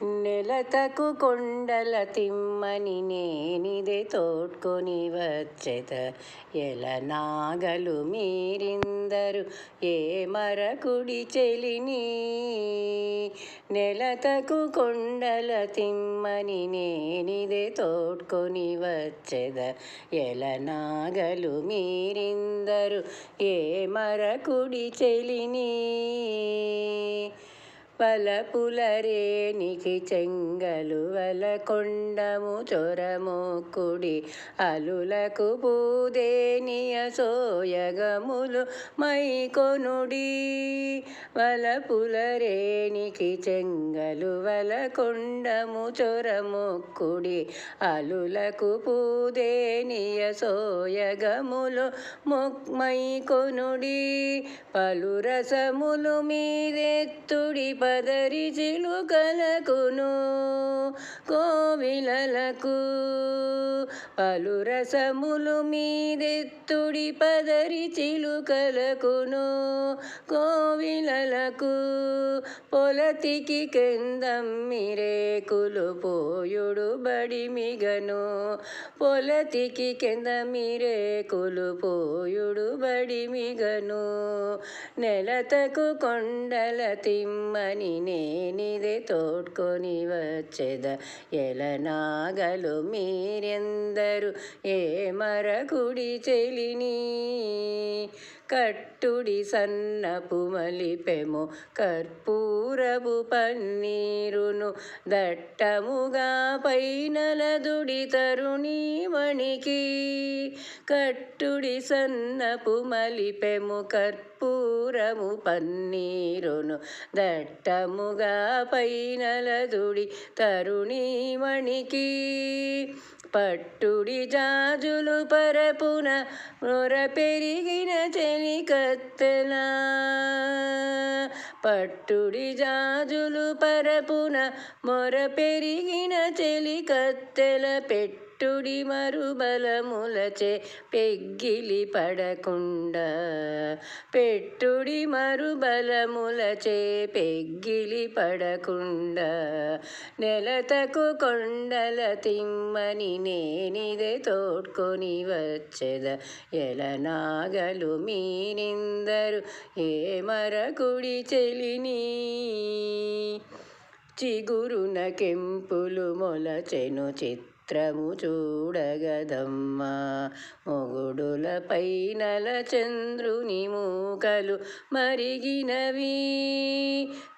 నెలతకు కొండల తిమ్మని నేనిదే తోడ్కొని వచ్చెద ఎలనాగలు మీరిందరు ఏ మరకుడి చెలిని. నెలతకు కొండల తిమ్మని నేనిదే తోడ్కొని వచ్చెద ఎలనాగలు మీరిందరు ఏ మరకుడి చెలిని. వలపులరేనికి చెంగలువల కొండము చొరమొక్కుడి అలులకు పూదేనియ సోయగములు మైకొనుడి. వలపులరేనికి చెంగలువల కొండము చొరమొక్కుడి అలులకు పూదేనియ సోయగములు మైకొనుడి. పలురసములు మీదెత్తుడి పదరి చిలుకలకును కోవిలలకు. పలురసములు మీదెత్తుడి పదరి చిలుకలకును కోవిలలకు. పొలతికి కెందమ్మిరేకులు పోయుడు బడిమిగను. పొలతికి కెందమ్మిరేకులు పోయుడు బడిమిగను. నెలతకు కొండల తిమ్మని నేనిదే తోడ్కొని వచ్చెద ఎలనాగలు మీరెందరు ఏ మరకుడి చెలిని. కట్టుడి సన్నపు మలిపెము కర్పూరపు పన్నీరును దట్టముగా పైనలదుడి తరుణీమణికి. కట్టుడి సన్నపు మలిపెము కర్పూరము పన్నీరును దట్టముగా పైనలదుడి తరుణీమణికి. పట్టుడి జాజులు పరపున మొర పెరిగిన చెలికత్తెల. పట్టుడి జాజులు పరపున మొర పెరిగిన చెలికత్తెల. పెట్టుడి మరుబలములచే పెగ్గిలి పడకుండా. పెట్టుడి మరుబలములచే పెగ్గిలి పడకుండా. నెలతకు కొండల తిమ్మని నేనిదే తోడ్కొని వచ్చెద ఎలనాగలు మీరిందరు ఏ మరకుడి చెలిని. చిగురున కెంపులు మొలచెను చిత్రము చూడగదమ్మా. మొగుడుల పైనల చంద్రుని మూకలు మరిగినవి.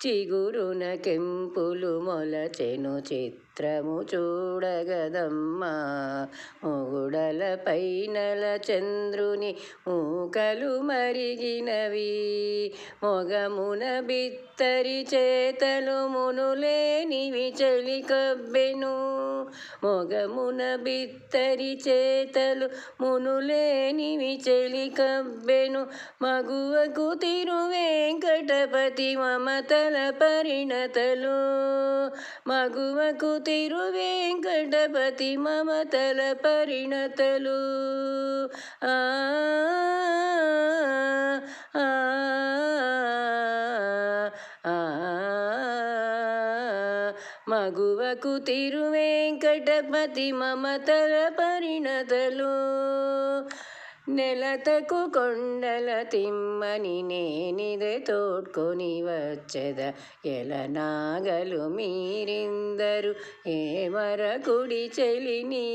చిగురున కెంపులు మొలచెను చిత్రము చూడగదమ్మా. మొగుడల పైనల చంద్రుని మూకలు మరిగినవి. మొగమున బిత్తరి చేతలు మునులేనివి చెలికబ్బెను. మొగమున బిత్తరి చేతలు మునులేనివి చెలికబ్బెను. మగువకు తిరువేంకటపతి మమతల పరిణతలు. మగువకు తిరువేంకటపతి మమతల పరిణతలు. ఆ ఆ మగువకు తిరువేంకటపతి మమతల పరిణతలు. నెలతకు కొండల తిమ్మని నేనిదే తోడ్కొని వచ్చెద ఎలనాగలు మీరిందరు ఏ మరకుడి చెలిని.